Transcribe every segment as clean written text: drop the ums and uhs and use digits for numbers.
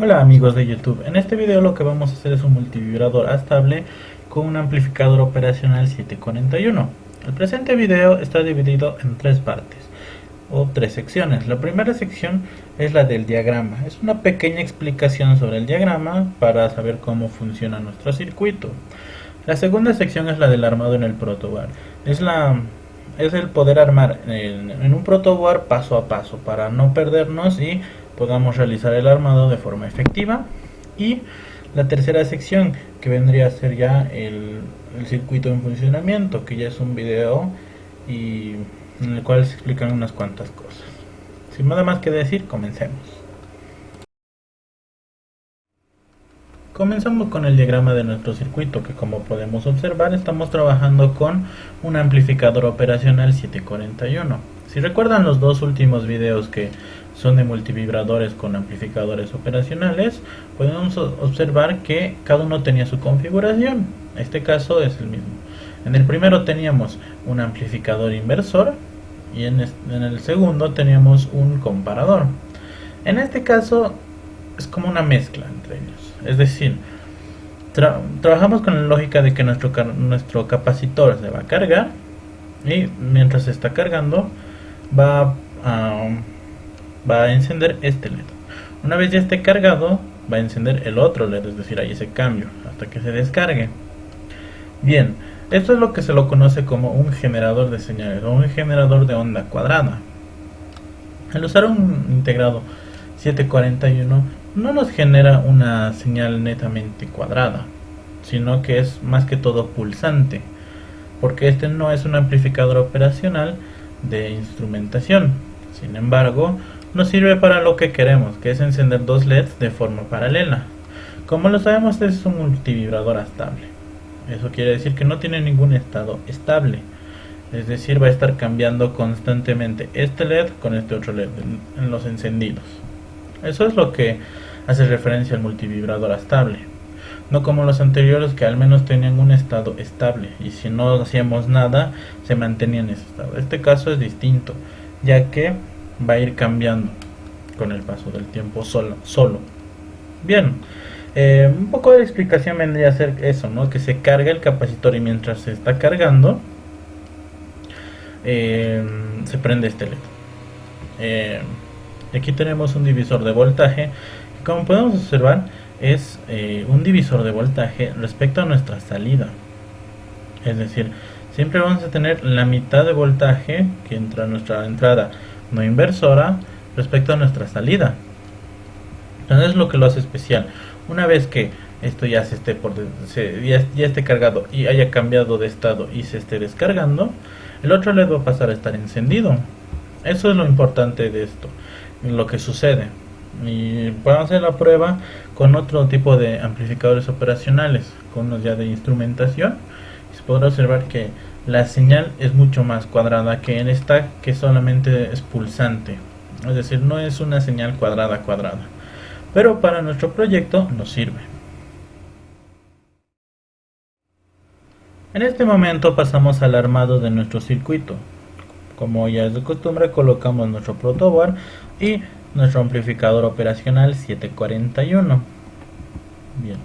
Hola amigos de YouTube, en este video lo que vamos a hacer es un multivibrador estable con un amplificador operacional 741. El presente video está dividido en tres partes o tres secciones. La primera sección es la del diagrama, es una pequeña explicación sobre el diagrama para saber cómo funciona nuestro circuito. La segunda sección es la del armado en el protoboard, es el poder armar en un protoboard paso a paso para no perdernos y podamos realizar el armado de forma efectiva. Y la tercera sección, que vendría a ser ya el circuito en funcionamiento, que ya es un video y en el cual se explican unas cuantas cosas. Sin nada más que decir, comencemos. Comenzamos con el diagrama de nuestro circuito, que como podemos observar estamos trabajando con un amplificador operacional 741. Si recuerdan los dos últimos videos que son de multivibradores con amplificadores operacionales, podemos observar que cada uno tenía su configuración. Este caso es el mismo. En el primero teníamos un amplificador inversor y en el segundo teníamos un comparador. En este caso es como una mezcla entre ellos. Es decir, trabajamos con la lógica de que nuestro capacitor se va a cargar y mientras se está cargando va a encender este LED. Una vez ya esté cargado, va a encender el otro LED, es decir, hay ese cambio hasta que se descargue. Bien, esto es lo que se lo conoce como un generador de señales o un generador de onda cuadrada. Al usar un integrado 741 no nos genera una señal netamente cuadrada, sino que es más que todo pulsante, porque este no es un amplificador operacional de instrumentación. Sin embargo, nos sirve para lo que queremos, que es encender dos LEDs de forma paralela. Como lo sabemos, es un multivibrador estable. Eso quiere decir que no tiene ningún estado estable. Es decir, va a estar cambiando constantemente este LED con este otro LED en los encendidos. Eso es lo que hace referencia al multivibrador estable. No como los anteriores, que al menos tenían un estado estable y si no hacíamos nada se mantenía en ese estado. Este caso es distinto, ya que va a ir cambiando con el paso del tiempo solo. Bien, un poco de explicación vendría a ser eso, ¿no? Que se carga el capacitor y mientras se está cargando se prende este LED. Aquí tenemos un divisor de voltaje, que como podemos observar es un divisor de voltaje respecto a nuestra salida. Es decir, siempre vamos a tener la mitad de voltaje que entra a nuestra entrada no inversora respecto a nuestra salida. Entonces es lo que lo hace especial. Una vez que esto ya ya esté cargado y haya cambiado de estado y se esté descargando, el otro LED va a pasar a estar encendido. Eso es lo importante de esto, lo que sucede. Y podemos hacer la prueba con otro tipo de amplificadores operacionales, con unos ya de instrumentación, y se podrá observar que la señal es mucho más cuadrada que en esta, que solamente es pulsante. Es decir, no es una señal cuadrada, pero para nuestro proyecto nos sirve. En este momento pasamos al armado de nuestro circuito. Como ya es de costumbre, colocamos nuestro protoboard y nuestro amplificador operacional 741. Bien,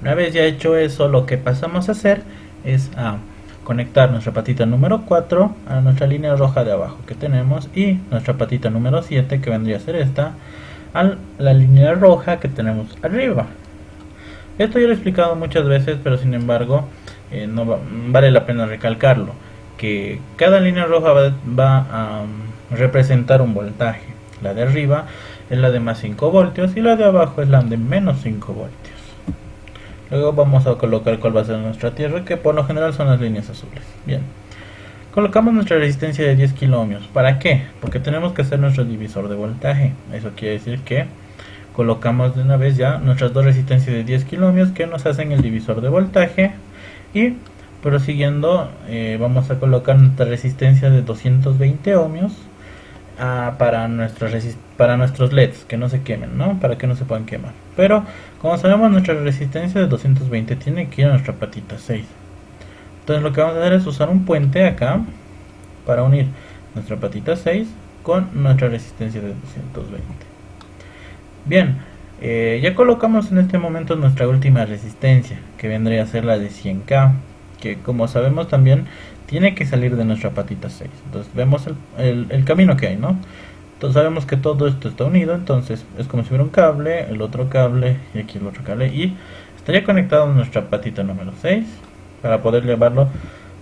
una vez ya hecho eso, lo que pasamos a hacer es a conectar nuestra patita número 4 a nuestra línea roja de abajo que tenemos y nuestra patita número 7, que vendría a ser esta, a la línea roja que tenemos arriba. Esto ya lo he explicado muchas veces, pero sin embargo vale la pena recalcarlo, que cada línea roja va a representar un voltaje. La de arriba es la de más 5 voltios y la de abajo es la de menos 5 voltios. Luego vamos a colocar cuál va a ser nuestra tierra, que por lo general son las líneas azules. Bien, colocamos nuestra resistencia de 10 kilo ohmios. ¿Para qué? Porque tenemos que hacer nuestro divisor de voltaje. Eso quiere decir que colocamos de una vez ya nuestras dos resistencias de 10 kilo ohmios que nos hacen el divisor de voltaje. Y prosiguiendo, vamos a colocar nuestra resistencia de 220 ohmios para nuestros LEDs, que no se quemen, ¿no? Para que no se puedan quemar. Pero como sabemos, nuestra resistencia de 220 tiene que ir a nuestra patita 6. Entonces lo que vamos a hacer es usar un puente acá para unir nuestra patita 6 con nuestra resistencia de 220. Bien, Ya colocamos en este momento nuestra última resistencia, que vendría a ser la de 100K, que como sabemos también tiene que salir de nuestra patita 6. Entonces vemos el camino que hay, ¿no? Entonces sabemos que todo esto está unido, entonces es como si hubiera un cable, el otro cable y aquí el otro cable, y estaría conectado a nuestra patita número 6 para poder llevarlo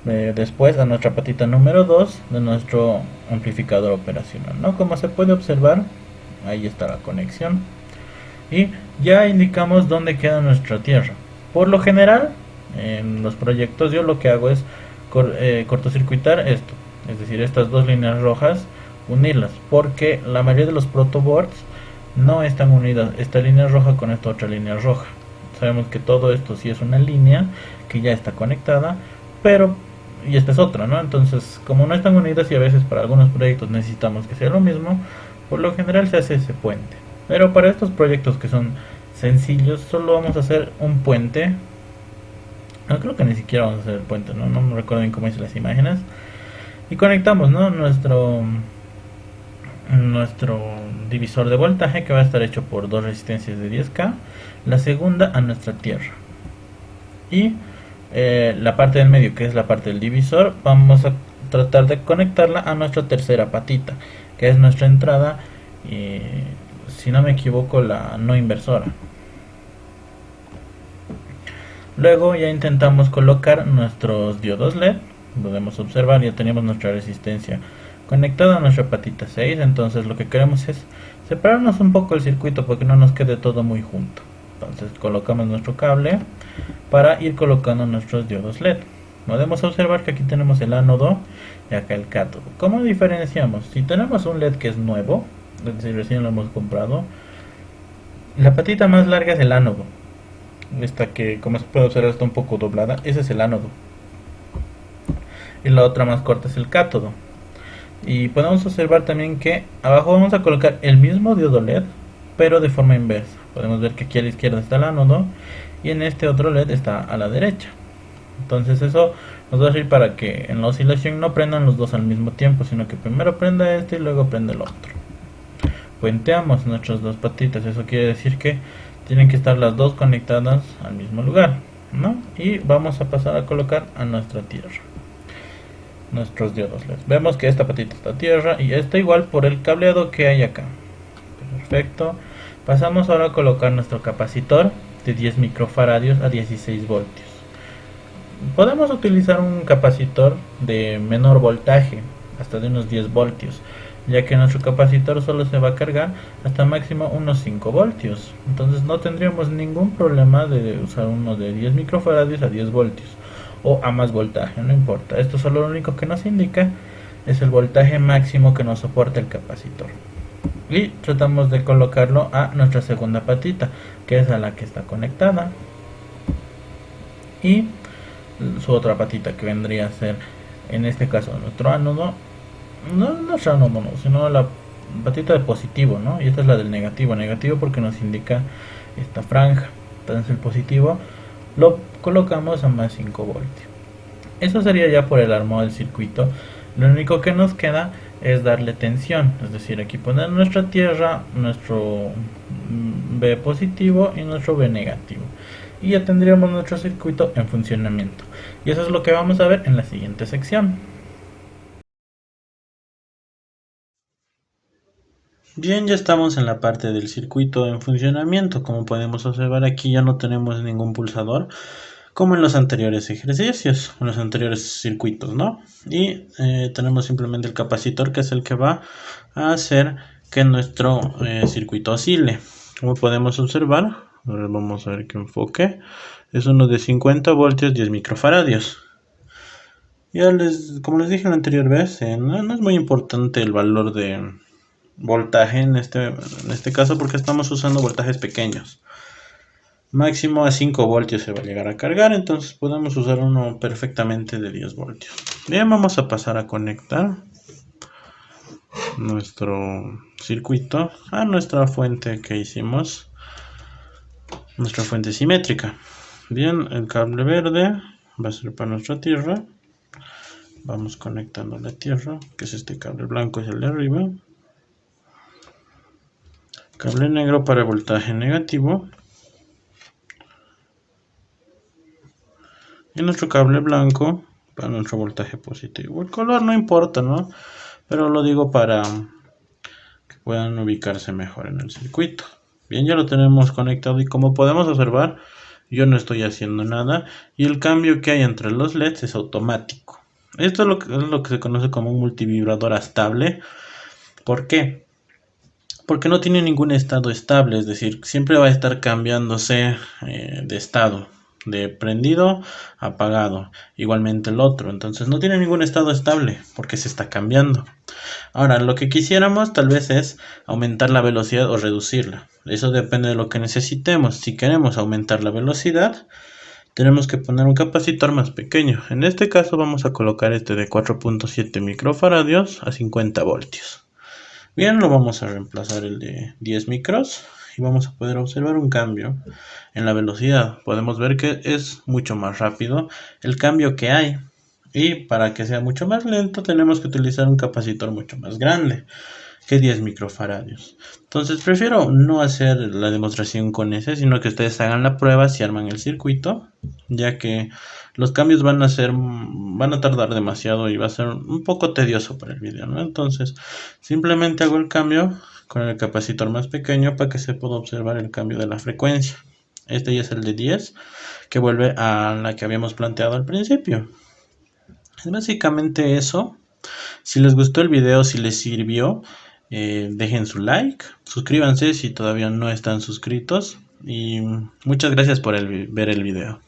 después a nuestra patita número 2 de nuestro amplificador operacional, ¿no? Como se puede observar, ahí está la conexión y ya indicamos dónde queda nuestra tierra. Por lo general, en los proyectos yo lo que hago es cortocircuitar esto, es decir, estas dos líneas rojas, unirlas, porque la mayoría de los protoboards no están unidas, esta línea roja con esta otra línea roja. Sabemos que todo esto sí es una línea que ya está conectada, pero y esta es otra, ¿no? Entonces, como no están unidas y a veces para algunos proyectos necesitamos que sea lo mismo, por lo general se hace ese puente. Pero para estos proyectos que son sencillos, solo vamos a hacer un puente. No creo que ni siquiera vamos a hacer el puente, no me recuerdo bien cómo hice las imágenes. Y conectamos, ¿no? Nuestro divisor de voltaje, que va a estar hecho por dos resistencias de 10K, la segunda a nuestra tierra. Y la parte del medio, que es la parte del divisor, vamos a tratar de conectarla a nuestra tercera patita, que es nuestra entrada, si no me equivoco, la no inversora. Luego ya intentamos colocar nuestros diodos LED. Podemos observar, ya tenemos nuestra resistencia conectada a nuestra patita 6. Entonces lo que queremos es separarnos un poco el circuito porque no nos quede todo muy junto. Entonces colocamos nuestro cable para ir colocando nuestros diodos LED. Podemos observar que aquí tenemos el ánodo y acá el cátodo. ¿Cómo diferenciamos? Si tenemos un LED que es nuevo, es decir, recién lo hemos comprado, la patita más larga es el ánodo. Esta que, como se puede observar, está un poco doblada. Ese es el ánodo. Y la otra más corta es el cátodo. Y podemos observar también que abajo vamos a colocar el mismo diodo LED, pero de forma inversa. Podemos ver que aquí a la izquierda está el ánodo y en este otro LED está a la derecha. Entonces eso nos va a servir para que en la oscilación no prendan los dos al mismo tiempo, sino que primero prenda este y luego prenda el otro. Puenteamos nuestras dos patitas, eso quiere decir que tienen que estar las dos conectadas al mismo lugar, ¿no? Y vamos a pasar a colocar a nuestra tierra nuestros diodos LED. Vemos que esta patita está a tierra y esta igual por el cableado que hay acá. Perfecto. Pasamos ahora a colocar nuestro capacitor de 10 microfaradios a 16 voltios. Podemos utilizar un capacitor de menor voltaje, hasta de unos 10 voltios, ya que nuestro capacitor solo se va a cargar hasta máximo unos 5 voltios. Entonces no tendríamos ningún problema de usar uno de 10 microfaradios a 10 voltios o a más voltaje, no importa. Esto solo lo único que nos indica es el voltaje máximo que nos soporta el capacitor. Y tratamos de colocarlo a nuestra segunda patita, que es a la que está conectada. Y su otra patita, que vendría a ser en este caso nuestro ánodo, no nuestro ánodo, no, sino la patita de positivo, ¿no? Y esta es la del negativo, negativo porque nos indica esta franja. Entonces el positivo lo colocamos a más 5 voltios. Eso sería ya por el armado del circuito. Lo único que nos queda es darle tensión, es decir, aquí poner nuestra tierra, nuestro B positivo y nuestro B negativo. Y ya tendríamos nuestro circuito en funcionamiento. Y eso es lo que vamos a ver en la siguiente sección. Bien, ya estamos en la parte del circuito en funcionamiento. Como podemos observar, aquí ya no tenemos ningún pulsador como en los anteriores ejercicios, en los anteriores circuitos, ¿no? Y tenemos simplemente el capacitor, que es el que va a hacer que nuestro circuito oscile. Como podemos observar, ahora vamos a ver qué enfoque, es uno de 50 voltios 10 microfaradios. Ya como les dije la anterior vez, no es muy importante el valor de voltaje en este caso, porque estamos usando voltajes pequeños. Máximo a 5 voltios se va a llegar a cargar, entonces podemos usar uno perfectamente de 10 voltios. Bien, vamos a pasar a conectar nuestro circuito a nuestra fuente que hicimos, nuestra fuente simétrica. Bien, el cable verde va a ser para nuestra tierra. Vamos conectando la tierra, que es este cable blanco, es el de arriba. Cable negro para voltaje negativo. Y nuestro cable blanco para nuestro voltaje positivo. El color no importa, ¿no? Pero lo digo para que puedan ubicarse mejor en el circuito. Bien, ya lo tenemos conectado y como podemos observar, yo no estoy haciendo nada y el cambio que hay entre los LEDs es automático. Esto es lo que se conoce como un multivibrador estable. ¿Por qué? Porque no tiene ningún estado estable, es decir, siempre va a estar cambiándose de estado, de prendido a apagado, igualmente el otro, entonces no tiene ningún estado estable porque se está cambiando. Ahora, lo que quisiéramos tal vez es aumentar la velocidad o reducirla, eso depende de lo que necesitemos. Si queremos aumentar la velocidad, tenemos que poner un capacitor más pequeño. En este caso vamos a colocar este de 4.7 microfaradios a 50 voltios. Bien, lo vamos a reemplazar el de 10 micros y vamos a poder observar un cambio en la velocidad. Podemos ver que es mucho más rápido el cambio que hay. Y para que sea mucho más lento tenemos que utilizar un capacitor mucho más grande que 10 microfaradios. Entonces prefiero no hacer la demostración con ese, sino que ustedes hagan la prueba si arman el circuito, ya que los cambios van a tardar demasiado y va a ser un poco tedioso para el video, ¿no? Entonces simplemente hago el cambio con el capacitor más pequeño para que se pueda observar el cambio de la frecuencia. Este ya es el de 10, que vuelve a la que habíamos planteado al principio. Es básicamente eso. Si les gustó el video, si les sirvió, dejen su like, suscríbanse si todavía no están suscritos y muchas gracias por ver el video.